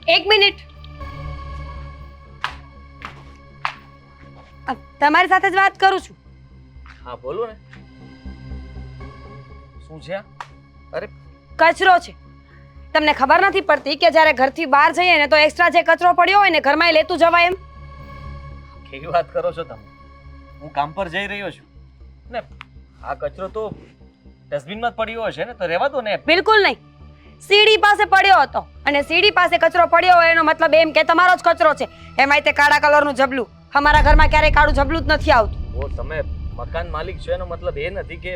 એક મિનિટ. તમારી સાથે જ વાત કરું છું. હા બોલો ને. શું છે આ? અરે કચરો છે. તમને ખબર નથી પડતી કે જ્યારે ઘરથી બહાર જઈએ ને તો એક્સ્ટ્રા જે કચરો પડ્યો હોય ને ઘરમાં લેતું જવાય એમ. કેવી વાત કરો છો તમે? હું કામ પર જઈ રહ્યો છું ને આ કચરો તો ડસ્ટબિનમાં જ પડ્યો હશે ને, તો રહેવા દો ને. બિલકુલ નહીં. સીડી પાસે પડ્યો હતો અને સીડી પાસે કચરો પડ્યો હોય એનો મતલબ એમ કે તમારો જ કચરો છે. એમાંય તે કાળા કલરનું જબલું. અમારા ઘરમાં ક્યારેય કાળું જબલું જ નથી આવતું. ઓ તમે મકાન માલિક છો એનો મતલબ એ નથી કે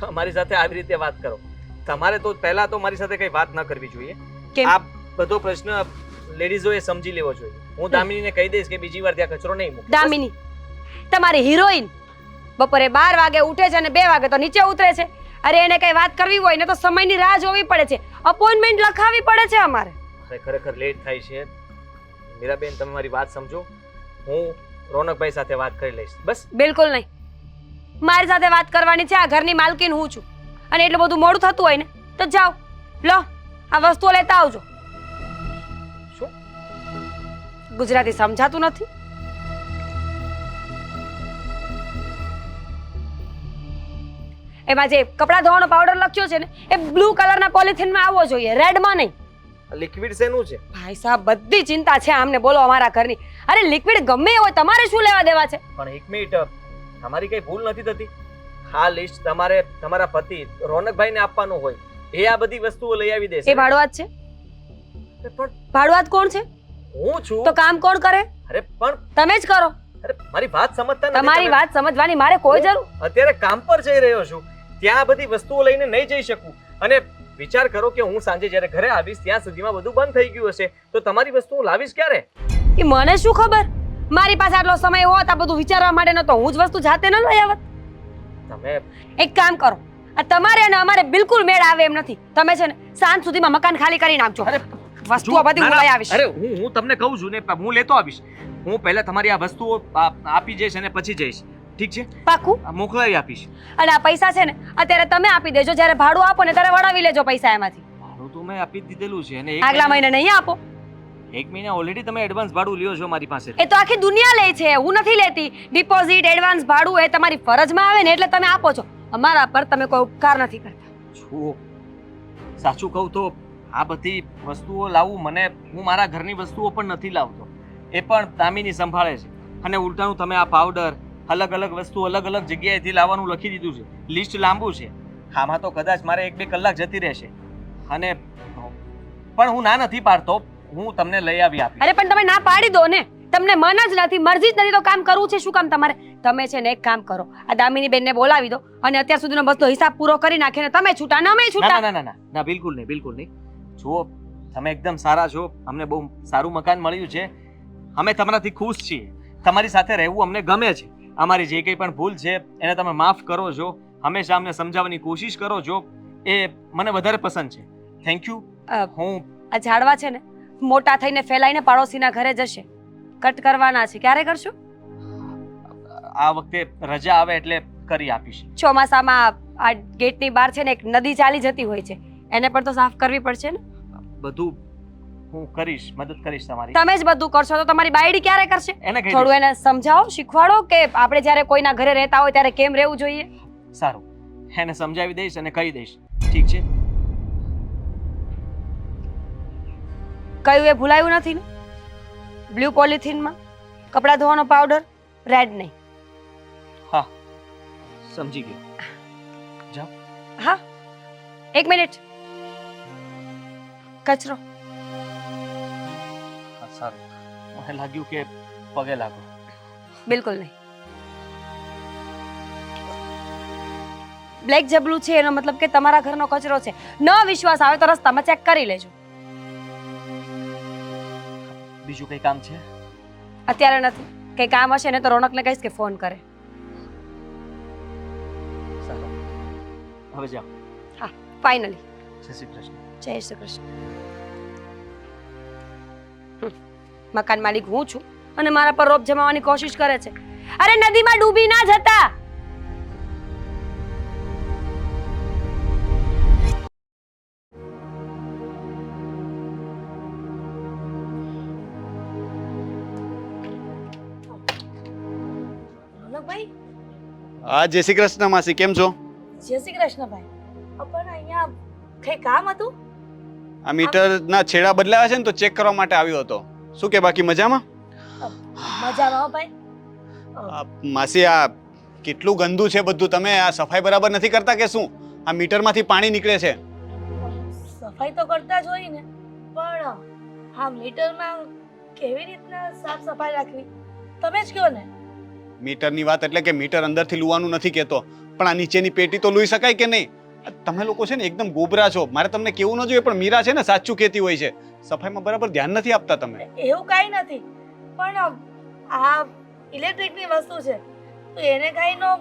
તમારી સાથે આવી રીતે વાત કરો. તમારે તો પહેલા તો મારી સાથે કઈ વાત ન કરવી જોઈએ. કેમ? આ બધો પ્રશ્ન લેડીઝોએ સમજી લેવો જોઈએ. હું દામિનીને કહી દઈશ કે બીજી વાર ત્યાં કચરો નહીં મૂકે. દામિની તમારી હિરોઈન બપોરે 12 વાગે ઉઠે છે અને 2 વાગે તો નીચે ઉતરે છે. અરે એને કઈ વાત કરવી હોય ને તો સમયની રાહ જોવી પડે છે. અપોઇન્ટમેન્ટ લખાવી પડે છે અમારે. અરે ખરેખર લેટ થાય છે. મીરાબેન તમે મારી વાત સમજો. હું રોનકભાઈ સાથે વાત કરી લઈશ. બસ. બિલકુલ નહીં. મારી સાથે વાત કરવાની છે. આ ઘરની માલકીન હું છું અને એટલું બધું મોડું થતું હોય ને તો જાઓ લો આ વસ્તુઓ લેતા આવજો. શું? ગુજરાતી સમજાતું નથી. એમાં જે કપડાં ધોવાનો પાવડર લખ્યો છે ને એ બ્લુ કલરના પોલિથીનમાં આવવો જોઈએ, રેડમાં નહીં. લિક્વિડ શેનું છે? ભાઈ સાહેબ બધી ચિંતા છે આમને બોલો અમારા ઘરની. અરે લિક્વિડ ગમે એ હોય તમારે શું લેવા દેવા છે? પણ એક મિનિટ, તમારી કઈ ભૂલ નથી થતી. આ લિસ્ટ તમારે તમારા પતિ રોનકભાઈને આપવાનું હોય. એ આ બધી વસ્તુઓ લઈ આવી દેશે. એ ભાડુઆત છે. પણ ભાડુઆત કોણ છે? હું છું. તો કામ કોણ કરે? અરે પણ તમે જ કરો. અરે મારી વાત સમજતા નથી. તમારી વાત સમજવાની મારે કોઈ જરૂર. અત્યારે કામ પર જઈ રહ્યો છું. ત્યાં બધી વસ્તુઓ લઈને નહીં જઈ શકું. અને વિચાર કરો કે હું સાંજે જ્યારે ઘરે આવીશ ત્યાં સુધીમાં બધું બંધ થઈ ગયું હશે તો તમારી વસ્તુ હું લાવીશ ક્યારે? એ મને શું ખબર? મારી પાસે આટલો સમય હોત આ બધું વિચારવા માટે ન તો હું જ વસ્તુ જાતે ન લઈ આવત. તમે એક કામ કરો, આ તમારે અને અમારે બિલકુલ મેળ આવે એમ નથી. તમે છે ને સાંજ સુધીમાં મકાન ખાલી કરી નાખજો. અરે વસ્તુઓ બધી હું લઈ આવીશ. અરે હું તમને કહું છું ને, હું લેતો આવીશ. હું પહેલા તમારી આ વસ્તુઓ આપી જઈશ અને પછી જઈશ. ઠીક છે? પાકું? મોકલાવી આપીશ. અને આ પૈસા છે ને અત્યારે તમે આપી દેજો. જ્યારે ભાડું આપો ને ત્યારે વડાવી લેજો પૈસા એમાંથી. ભાડું તો મેં આપી દીધેલું છે અને આગલા મહિને નહીં આપો. એક મહિના ઓલરેડી તમે એડવાન્સ ભાડું લ્યો છો મારી પાસે. એ તો આખી દુનિયા લે છે, હું નથી લેતી. ડિપોઝિટ એડવાન્સ ભાડું એ તમારી ફરજમાં આવે ને એટલે તમે આપો છો. અમારા પર તમે કોઈ ઉપકાર નથી કરતા. જુઓ, સાચું કહું તો આ બધી વસ્તુઓ લાવવું મને, હું મારા ઘરની વસ્તુઓ પણ નથી લાવતો. એ પણ દામિની સંભાળે છે. અને ઉલટાનું તમે આ પાવડર અલગ અલગ વસ્તુ અલગ અલગ જગ્યાએથી લાવવાનું લખી દીધું છે. લિસ્ટ લાંબુ છે. આમાં તો કદાચ મારે 1-2 કલાક જતી રહેશે. અને પણ હું ના નથી પાડતો. હું તમને લઈ આવી આપીશ. અરે પણ તમે ના પાડી દો ને. તમને મન જ નથી, મરજી જ નથી તો કામ કરવું છે શું કામ તમારે? તમે છે ને એક કામ કરો, આ દામિની બેનને બોલાવી દો અને અત્યાર સુધીનો બધો હિસાબ પૂરો કરી નાખે ને તમે છૂટા ન મેં છૂટા. ના ના ના ના બિલકુલ નહીં, બિલકુલ નહીં. જુઓ, તમે એકદમ સારા છો. અમને બહુ સારું મકાન મળ્યું છે. અમે તમારાથી ખુશ છીએ. તમારી સાથે રહેવું અમને ગમે છે. અમારી જે કંઈ પણ ભૂલ છે એને તમે માફ કરો છો. હંમેશા અમને સમજાવવાની કોશિશ કરો છો. એ મને વધારે પસંદ છે. Thank you. હું આ ઝાડવા છે ને મોટા થઈને ફેલાઈને પાડોશીના ઘરે જશે. કટ કરવાના છે. ક્યારે કરશો? આ વખતે રજા આવે એટલે કરી આપીશ. ચોમાસામાં આ ગેટની બહાર છે ને એક નદી ચાલી જતી હોય છે, એને પણ તો સાફ કરવી પડશે ને. બધું હું કરીશ, મદદ કરીશ તમારી. તમે જ બધું કરશો તો તમારી બાયડી ક્યારે કરશે? એને કહી થોડું એને સમજાવો, શીખવાડો કે આપણે જ્યારે કોઈના ઘરે રહેતા હોય ત્યારે કેમ રહેવું જોઈએ. સારું, એને સમજાવી દઈશ અને કહી દઈશ. ઠીક છે? કયું એ ભૂલાયું નથી ને? બ્લુ પોલિથીનમાં કપડાં ધોવાનો પાવડર, રેડ નહીં. હા, સમજી ગયો. જાઓ. હા, એક મિનિટ. કચરો. હા, સારું. મને લાગ્યું કે પગે લાગો. બિલકુલ નહીં. બ્લેક જબલું છે એનો મતલબ કે તમારા ઘરનો કચરો છે. ન વિશ્વાસ આવે તો રસ્તામાં ચેક કરી લેજો. બીજું કઈ કામ છે? અત્યારે નથી. કઈ કામ હશે ને તો રોનકને કહીશ કે ફોન કરે. સારું, હવે જાઓ. હા, ફાઇનલી. જય શ્રી કૃષ્ણ. જય શ્રી કૃષ્ણ. મકાન માલિક હું છું અને મારા પર રોપ જમાવવાની કોશિશ કરે છે. અરે નદીમાં ડૂબી ના જતા. હા, જય શ્રી કૃષ્ણ માસી, કેમ છો? જય શ્રી કૃષ્ણ ભાઈ. પણ અહીંયા કઈ કામ હતું? આ મીટરના છેડા બદલાયા છે ને તો ચેક કરવા માટે આવ્યો હતો. શું કે બાકી મજામાં? મજામાં હો ભાઈ. માસી, આ કેટલું ગંદુ છે બધું. તમે આ સફાઈ બરાબર નથી કરતા કે શું? આ મીટરમાંથી પાણી નીકળે છે. સફાઈ તો કરતા જ હોય ને, પણ આ મીટરમાં કેવી રીતના સાફ સફાઈ રાખવી તમે જ કહો ને. મીટરની વાત એટલે કે મીટર અંદરથી લુવાનું નથી કહેતો, પણ આ નીચેની પેટી તો લૂઈ શકાય કે નહીં? તમે લોકો છે ને એકદમ ગોબરા છો. મારે તમને કેવું ન જોઈએ, પણ મીરા છે ને સાચું કહેતી હોય છે. સફાઈમાં બરાબર ધ્યાન નથી આપતા તમે. એવું કાંઈ નથી, પણ આ ઇલેક્ટ્રિકની વસ્તુ છે તો એને કાંઈ નો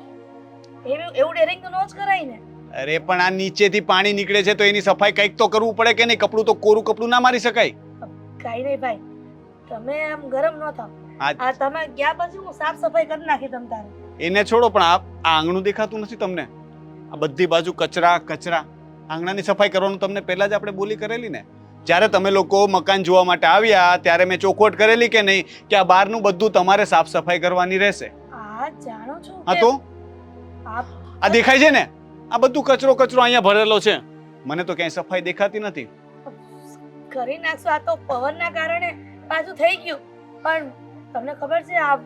એવું ડેરિંગ તો ન જ કરાય ને. અરે પણ આ નીચેથી પાણી નીકળે છે તો એની સફાઈ કંઈક તો કરવું પડે કે નહીં? કપડું તો કોરું કપડું ના મારી શકાય. કાંઈ નહીં ભાઈ, તમે આમ ગરમ ન થાવ. આ આ તમે ગયા પછી હું સાફ સફાઈ કરી નાખી તમ તારે. એને છોડો, પણ આ આંગણું દેખાતું નથી તમને? આ બધી બાજુ કચરા કચરા. આંગણાની સફાઈ કરવાનું તમને પહેલા જ આપણે બોલી કરેલી ને. જ્યારે તમે લોકો મકાન જોવા માટે આવ્યા ત્યારે મેં ચોખવટ કરેલી કે નહીં કે આ બહારનું બધું તમારે સાફ સફાઈ કરવાની રહેશે. આ જાણો છો હા કે તો આપ આ દેખાય છે ને, આ બધું કચરો કચરો અહીંયા ભરેલો છે. મને તો ક્યાંય સફાઈ દેખાતી નથી. કરી નાખશો. આ તો પવનના કારણે પાછું થઈ ગયું. પણ તમને ખબર છે આ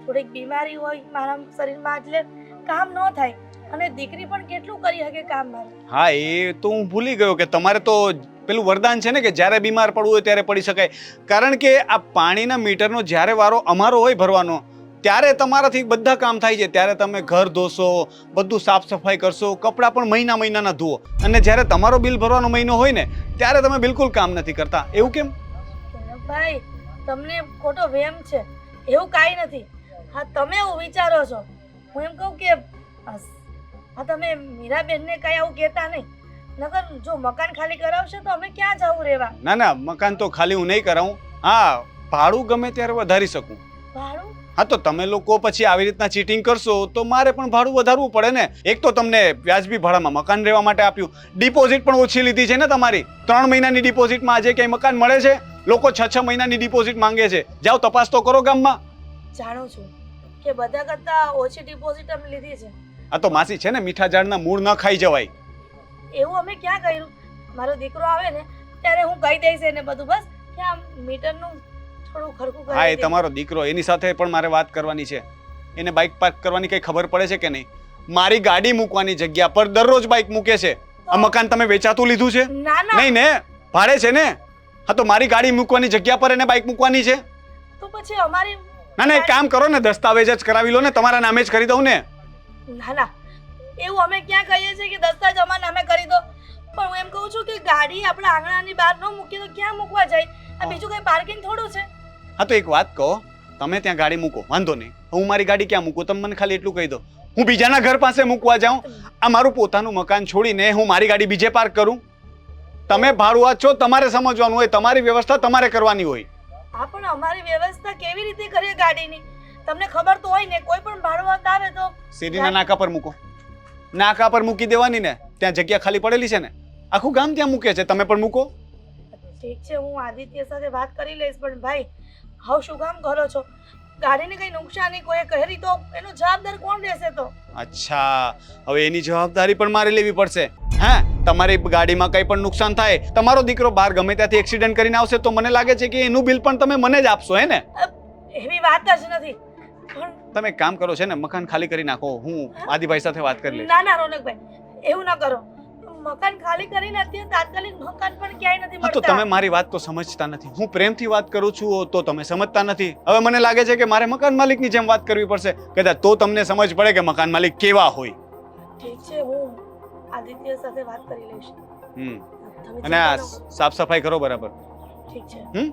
થોડીક બીમારી હોય મારા શરીરમાં એટલે કામ ન થાય. અને દીકરી પણ કેટલું કરી શકે કામ મારે. હા, એ તો હું ભૂલી ગયો કે તમારે તો પેલું વરદાન છે ને કે જ્યારે બીમાર પડવું હોય ત્યારે પડી શકાય. કારણ કે આ પાણીના મીટરનો જ્યારે વારો અમારો હોય ભરવાનો ત્યારે તમારાથી બધા કામ થાય છે. ત્યારે તમે ઘર ધોશો, બધું સાફ સફાઈ કરશો, કપડાં પણ મહિના મહિનાના ધુઓ. અને જ્યારે તમારો બિલ ભરવાનો મહિનો હોય ને ત્યારે તમે બિલકુલ કામ નથી કરતા. એવું કેમ? ભાઈ તમને ખોટો વહેમ છે. એવું કાંઈ નથી. હા, તમે એવું વિચારો છો. હું એમ કહું કે હા, તમે મીરાબેનને કાંઈ આવું કહેતા નહીં. નકર જો મકાન ખાલી કરાવશે તો અમે ક્યાં જવું રહેવા? ના ના, મકાન તો ખાલી હું નહીં કરાવું. હા, ભાડું ગમે ત્યારે વધારી શકું. ભાડું? હા, તો તમે લોકો પછી આવી રીતના ચીટિંગ કરશો તો મારે પણ ભાડું વધારવું પડે ને. એક તો તમને વ્યાજબી ભાડામાં મકાન રહેવા માટે આપ્યું, ડિપોઝિટ પણ ઓછી લીધી છે ને તમારી. 3 મહિનાની ડિપોઝિટમાં આજે ક્યાંય મકાન મળે છે? લોકો 6 મહિનાની ડિપોઝિટ માંગે છે. જાઓ તપાસ તો કરો ગામમાં. જાણું છું કે બધા કરતા ઓછી ડિપોઝિટ અમે લીધી છે. આ તો માસી છે ને, મીઠા ઝાડના મૂળ ન ખાઈ જવાય. એવું અમે ક્યાં કર્યું? મારો દીકરો આવે ને ત્યારે હું કહી દઈશ એને બધું, બસ કે આ મીટરનું થોડું ખરખું કરી હા, એ દે. તમારો દીકરો, એની સાથે પણ મારે વાત કરવાની છે. એને બાઇક પાર્ક કરવાની કઈ ખબર પડે છે કે નહીં? મારી ગાડી મૂકવાની જગ્યા પર દરરોજ બાઇક મૂકે છે. આ મકાન તમે વેચાતું લીધું છે? ના ના, નહીં ને, ભાડે છે ને. હા, તો મારી ગાડી મૂકવાની જગ્યા પર એને બાઇક મૂકવાની છે. તો પછી અમારી ના ના, એક કામ કરો ને, દસ્તાવેજ જ કરાવી લો ને, તમારા નામે જ કરી દઉં ને. ના ના, એવું અમે ક્યાં કહીએ છીએ કે દસ્તાવેજ અમારા નામે કરી દો. પણ હું એમ કહું છું કે ગાડી આપણા આંગણાની બહાર ન મૂકીએ તો ક્યાં મૂકવા જાય? આ બીજું કઈ પાર્કિંગ થોડું છે? હા, તો એક વાત કહો, તમે ત્યાં ગાડી મૂકો, વાંધો નહીં. હું મારી ગાડી ક્યાં મૂકું તમે મને ખાલી એટલું કહી દો. હું બીજાના ઘર પાસે મૂકવા જાઉં? આ મારું પોતાનું મકાન છોડીને હું મારી ગાડી બીજે પાર્ક કરું? તમે ભાડુઆત છો, તમારે સમજવાનું હોય, તમારી વ્યવસ્થા તમારે કરવાની હોય. હા, પણ અમારી વ્યવસ્થા કેવી રીતે કરીએ ગાડીની? તમને ખબર તો હોય ને, કોઈ પણ ભાડુઆત આવે તો શેરીના નાકા પર મૂકો. નાકા પર મૂકી દેવાની ને, ત્યાં જગ્યા ખાલી પડેલી છે ને, આખું ગામ ત્યાં મૂકે છે, તમે પણ મૂકો. ઠીક છે, હું આદિત્ય સાથે વાત કરી લઈશ. પણ ભાઈ, હવે શું કામ કરો છો? ગાડીને કઈ નુકસાની કોઈ કરી તો એનો જવાબદાર કોણ રહેશે? તો અચ્છા, હવે એની જવાબદારી પણ મારે લેવી પડશે. હા, તમારી ગાડીમાં કંઈ પણ નુકસાન થાય, તમારો દીકરો બહાર ગમે ત્યાંથી એક્સિડન્ટ કરીને આવશે તો મને લાગે છે કે એનું બિલ પણ તમે મને જ આપશો, હે ને? એવી વાત જ નથી. પણ તમે એક કામ કરો છે ને, મકાન ખાલી કરી નાખો. હું આદિભાઈ સાથે વાત કરી લઈશ. ના ના રોનકભાઈ, એવું ના કરો. મકાન ખાલી કરીને અત્યારે તાત્કાલિક મકાન પણ ક્યાંય નથી હા, તો મળતા. તમે મારી વાત તો સમજતા નથી. હું પ્રેમથી વાત કરું છું તો તમે સમજતા નથી. હવે મને લાગે છે કે મારે મકાન માલિકની જેમ વાત કરવી પડશે, કદાચ તો તમને સમજ પડે કે મકાન માલિક કેવા હોય. ઠીક છે, હું આદિત્ય સાથે વાત કરી લઈશ. હમ તમે અને આ ચિંતા ન કરો. સાફ સફાઈ કરો બરાબર. ઠીક છે. હમ